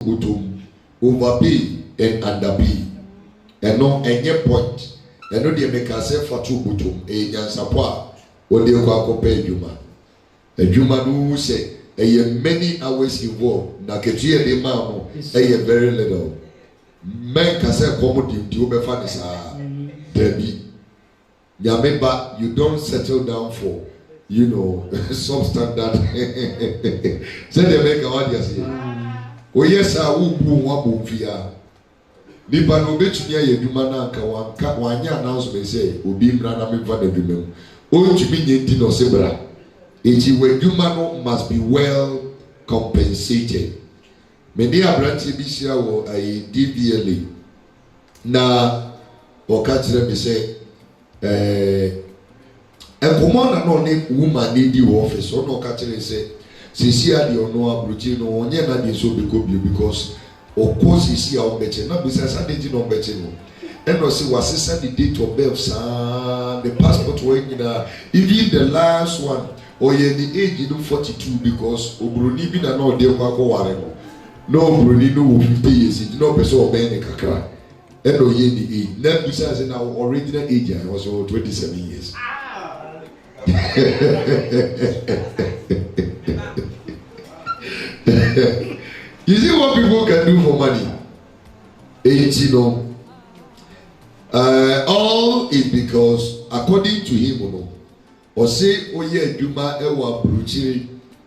bottom, overpay and underpay. And no any point. And no they make us say for two bottom. A support what they call pay Juma. A Juma who say many hours involved. Na ketuye de ma very little. Men can say commodity to be funny Debbie. Yameba, you don't settle down for, substandard. Say they make a audience here. Oh yes, I will boom one boom via. Nipa no bet me a dumana ka wanya announcement say obi mrana me va de dumem. O ntumi nyenti no sebra. Enti we dumano must be well compensated. Many abranti bi sia wo ai DVLA. Na o ka kire me say enkomo na no ne woman need the office o no ka kire say sisia de ono abrochi no onye na de so be ko because of course sisia o beche na be say de no beche no and no say wasesa the date of birth the passport when even the last one or the age no 42 because obroni bi na no de kwa ware no no obroni no 50 years it no person obey ne kakra. And no ye the age. Then besides now original age I was 27 years. You see what people can do for money? All is because according to him, or say oye Juma ewa bruchiri.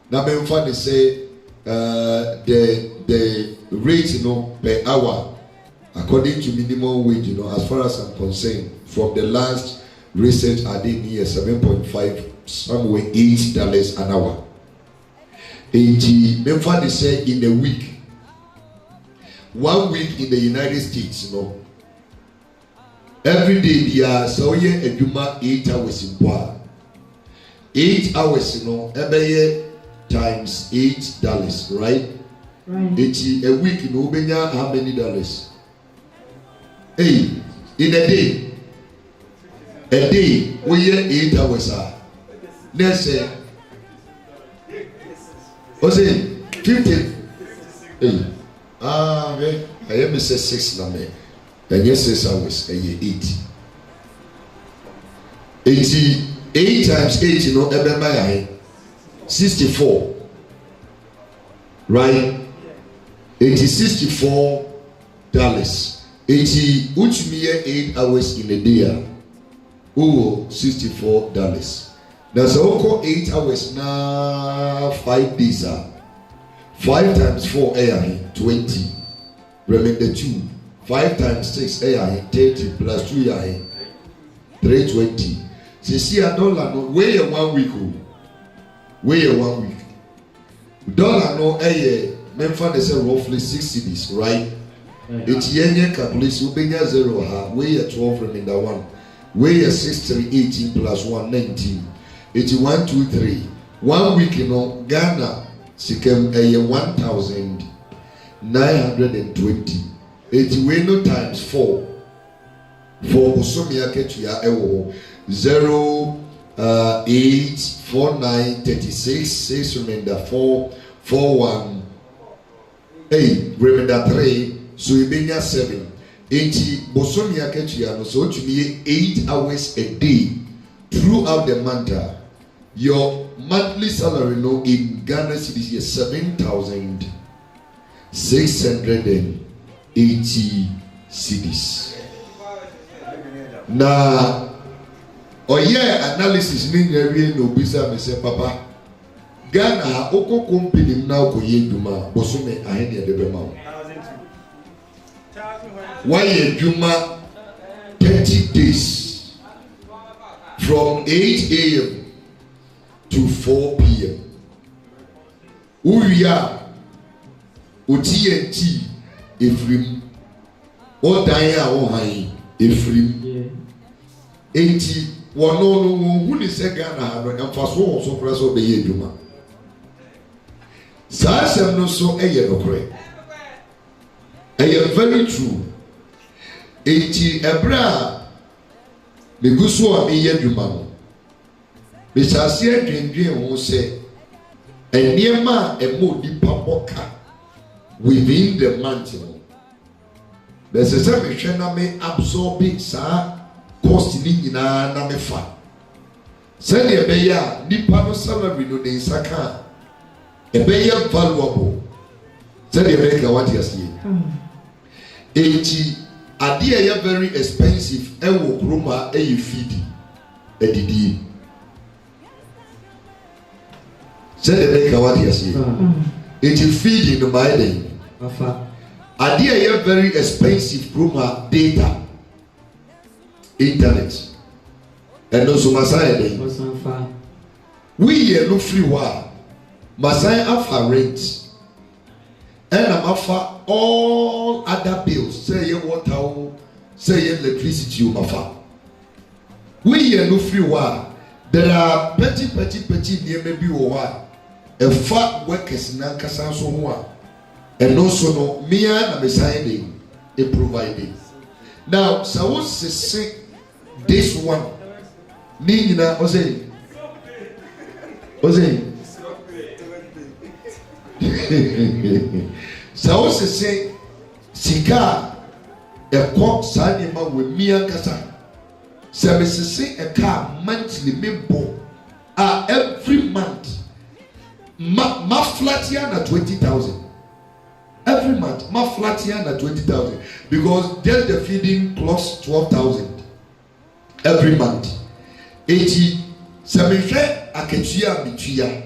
Na me mfa say the rate per hour. According to minimum wage, as far as I'm concerned, from the last research I did here, 7.5, somewhere $8 an hour. They say in a week, 1 week in the United States, every day they are so a Juma 8 hours in Boa. 8 hours, every times $8, right? Right. A week in Ubenya, how many dollars? Hey, in a day, we hear 8 hours. Let's say, what's it? 50. Hey, I am 6 na me. And yes, 6 hours, 8. 8 times 8, every 64. Right? $64. Which means 8 hours in a day. Oh, $64. That's also 8 hours now, 5 days. 5 times 4 20. Remember 2. 5 times 6 30 plus 2 320. See a dollar no way 1 week. Way 1 week. Dollar no memfa they say roughly 6 cities, right? It's yenye calculation ubenya 0 ha weigh 12 remainder 1 weigh 6 3 18 plus 1 19 81 2 3 1 week Ghana sikem 1920 we no times 4 for osomia ketua 0 8 4 9 36 6 remainder 4 4 1 8 remainder 3. So you bring 7. 80 Bosomia Ketia, so to be 8 hours a day throughout the month. Your monthly salary in Ghana cedis is 7,680 cedis. Now, analysis mean no bisa me say papa. Ghana oko company now ko yeduma bosome ahene de bema. Why a Juma 30 days from 8 a.m. to 4 p.m. Uya OTNT Ephraim Odaya Ohai Ephraim 80 one no who is a Ghana and for so press of the Juma. Sasem no so a year correct. I am very true. Eti ebra me guso a me yadwuma no me chase adwendwen ho se eniema emo dipa boka within the month. There's a time me na me absorb sa cost ni nyina na me fa. Send the beya nipa no salary no de saka. E beya valuable. Send the beya what you see. Eti ade ya very expensive e wo kroma e feed edidi. Send the beya what you see. Eti feed in my day. Idea here very expensive kroma data internet and also masaya day we here no free wa masaya afa rent and I'm afa all other bills say your water say your electricity afa we here no free wa there are petty near maybe wa a fat workers na kasa so ho and also no me and I'm signing a providing. Now, so what's say this one? Nina Ose. So what's say Sika a cock sanima with me and Kasa. So say a car monthly member every month. Ma flat here na 20,000. Every month, my flat here at 20,000 because just the feeding costs 12,000 every month. 80 semeje aketua bitua.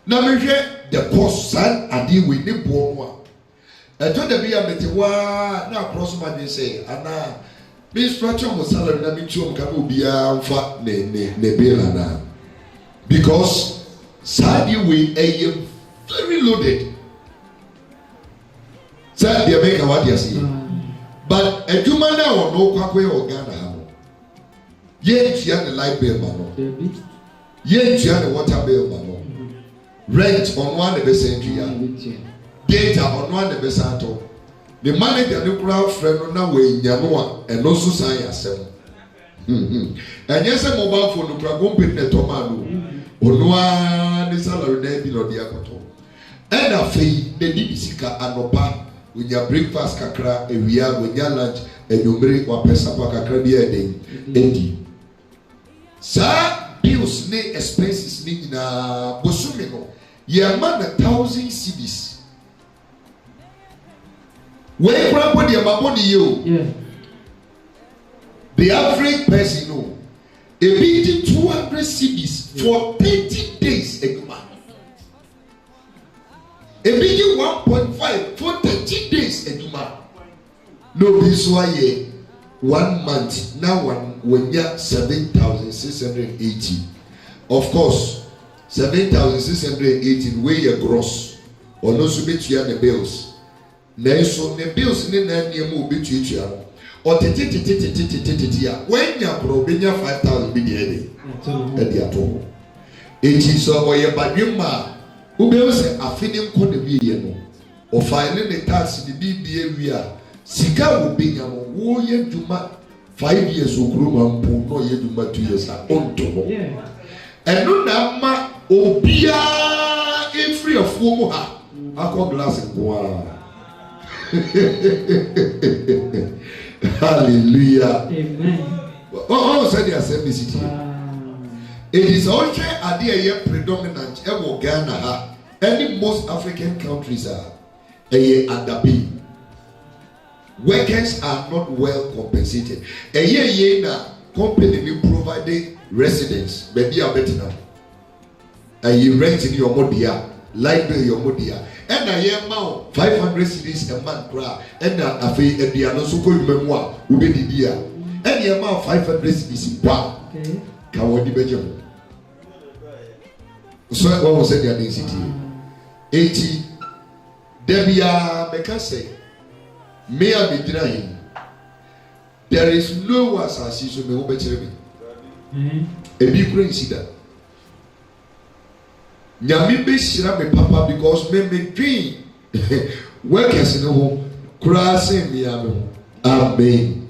Na meje the cost san adi we ne boa. Eto de bia metewa na cross man say ana me structure mo salary na me tuom ka obia mfa ne bill ana because sadi we very loaded. Say the America what you see. But a human now no kwakwe or Ghana. Ye tia the light bill mano. Ye tia the water bill mano. Rent on one the century. Data on one the besanto. The manager no crowd friend na we nyanoa and also say asem. And yes a mobile phone no crowd go pay the tomado. Onwa the salary na bi no dia koto. And afei the dibisika anopa. When you breakfast kakra, when you lunch, and you bring one person kakra be a day, endi. Sa bills ne expenses ni na bosumino. Ye man 1,000 cedis. Where property amaboni you? The average person no. A bit 200 cedis for 30 days a month. A big 1.5 for 30 days a month. No, this why 1 month now when you 7,680. Of course, 7,680 way your gross or no submit you the bills. Now, so the bills in the name will be to each other. Or when you probably 5,000 be the at all. It is so your badima. Ube say afini nko de bi ye no o file the tax the BBA wi a sika wo be nyamo wo ye dwuma 5 years okuru mampo no ye dwuma 2 years a onto no eno na ma obia free of wo ha akọ glass nko hallelujah amen. Oh say the assembly city. It is also a dear predominant ever Ghana ha. Any most African countries are underpaid. Workers are not well compensated. A year na company will provide residence, maybe a better now. And you rent in your modia, light bill your modia. And a year now 500 cedis a month cry. And a fee at the Anosoko memoir will be the year. And the amount 500 cedis. Wow. Kawadi Benjamin. So what was the density? 80. Debia Mekase. May I be drying? There is no one as I see so me better me. A big brain see that. Nyami be shira me papa because me dream workers in the home crossing me amen. Amen.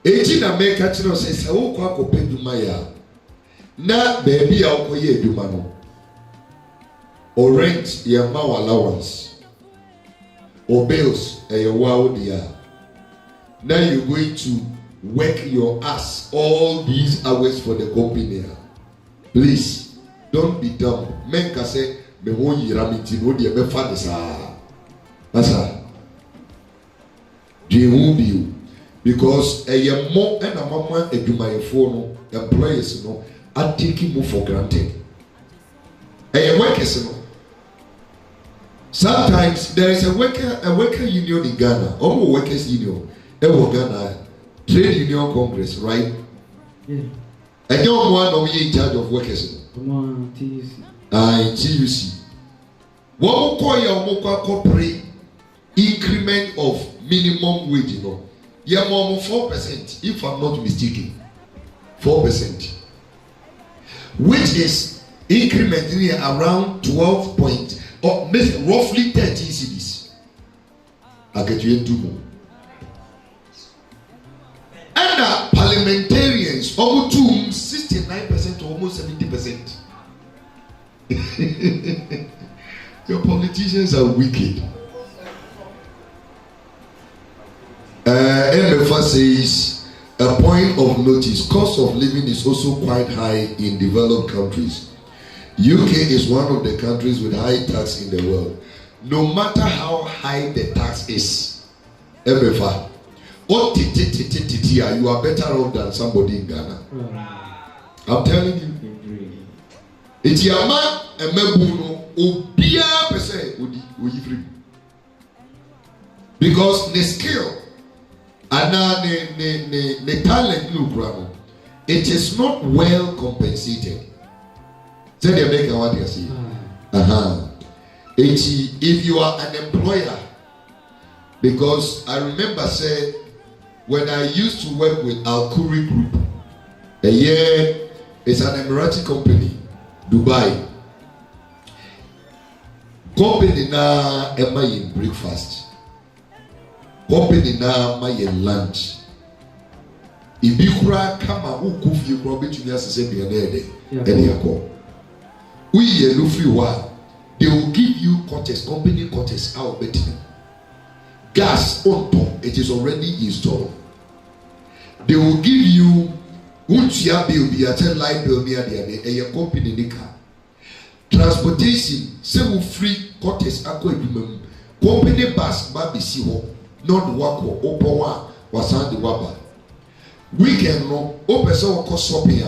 80 na make catch no say say wo kwa kopeduma ya. Na baby a okoye eduma no. Or rent your allowance. or bills wow dia. Now you're going to work your ass all these hours for the company. Please don't be dumb. Men can say me won yiramiti no de be fa this that's how they won't be you because a more and a mama edumayefo no employers no are taking more for granted. Workers no. Sometimes there is a worker union in Ghana, almost workers union. Ghana trade union congress, right? Yeah. And you're one of you in charge of workers. Come on, TUC. In TUC. What we call your corporate increment of minimum wage, you know. You're more 4%, if I'm not mistaken. 4%. Which is increment around 12 point or roughly 30 cedis. I'll get you into more. And parliamentarians almost 69% to almost 70%. Your politicians are wicked. MFA says a point of notice: cost of living is also quite high in developed countries. UK is one of the countries with high tax in the world. No matter how high the tax is, MFA. Oh, you are better off than somebody in Ghana. I'm telling you. It's your man and Mebuno, Obia Pese, Odi free. Because the skill and the talent, look, it is not well compensated. Say they make what you see. If you are an employer, because I remember say, when I used to work with Al-Khoury Group, a year, it's an Emirati company, Dubai. Company na ema in breakfast. Company na ema in lunch. Ibikura kama ukufi ukura betumi asese bi ene yako. We no free wa. They will give you quarters, company quarters out betting. Gas on top, it is already installed. They will give you untia bill be at light bill near the a company nika. Transportation, say free quarters aqua company bus baby siho, not wako opawa wasan the waba. Weekend no open so cost shopping.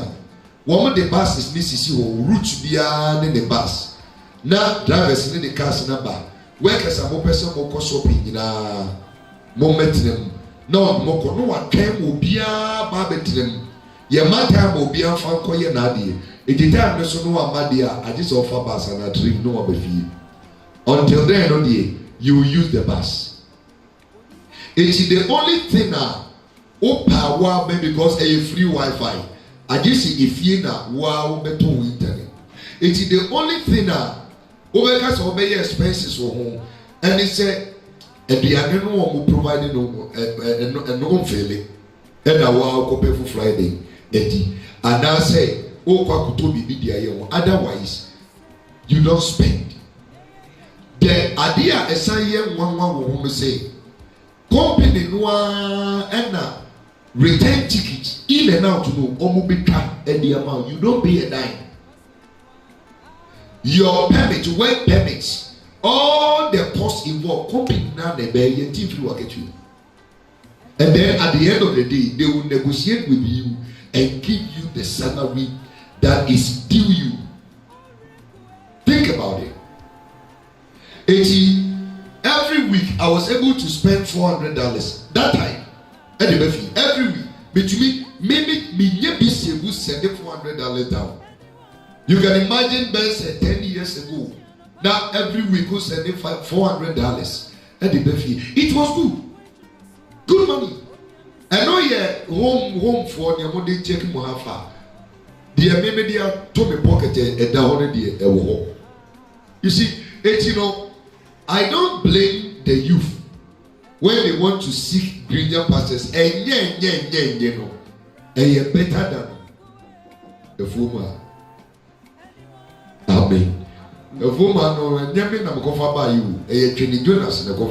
One of the buses needs route beyond in the bus. Now drivers in the cars number. Workers are more person more cost shopping in a moment them. No more no one came will be a barbetin. Your matter will be a fanco ye nadi. It is time no so no amadia. I just offer bus and I drink no fee. Until then on the you will use the bus. It is the only thing now. Power because a free Wi-Fi. I just see if you na wow better internet. It is the only thing now. Because obey expenses for home, and he said, "And the other one will provide no failing." And I will pay for Friday, Eddie. And I say, "Oh, Kwakutobi be otherwise, you don't spend." The idea is saying one will say, "Company no and return tickets in and out to know omubika and the amount you don't pay a dime." Your permit, work permits, all the costs involved, company now they bear your team through at you. And then at the end of the day, they will negotiate with you and give you the salary that is due you. Think about it. Every week I was able to spend $400 that time. Every week. Between maybe me send $400 down. You can imagine Ben said 10 years ago. Now every week we send $400. It was good. Good money. I know home for your money check Mohafa. The maybe to me pocket a down you see, I don't blame the youth when they want to seek greener pastures and and better than the former. Amen. The woman no nyame na mkofa ba you e ye twini Jonas na kofa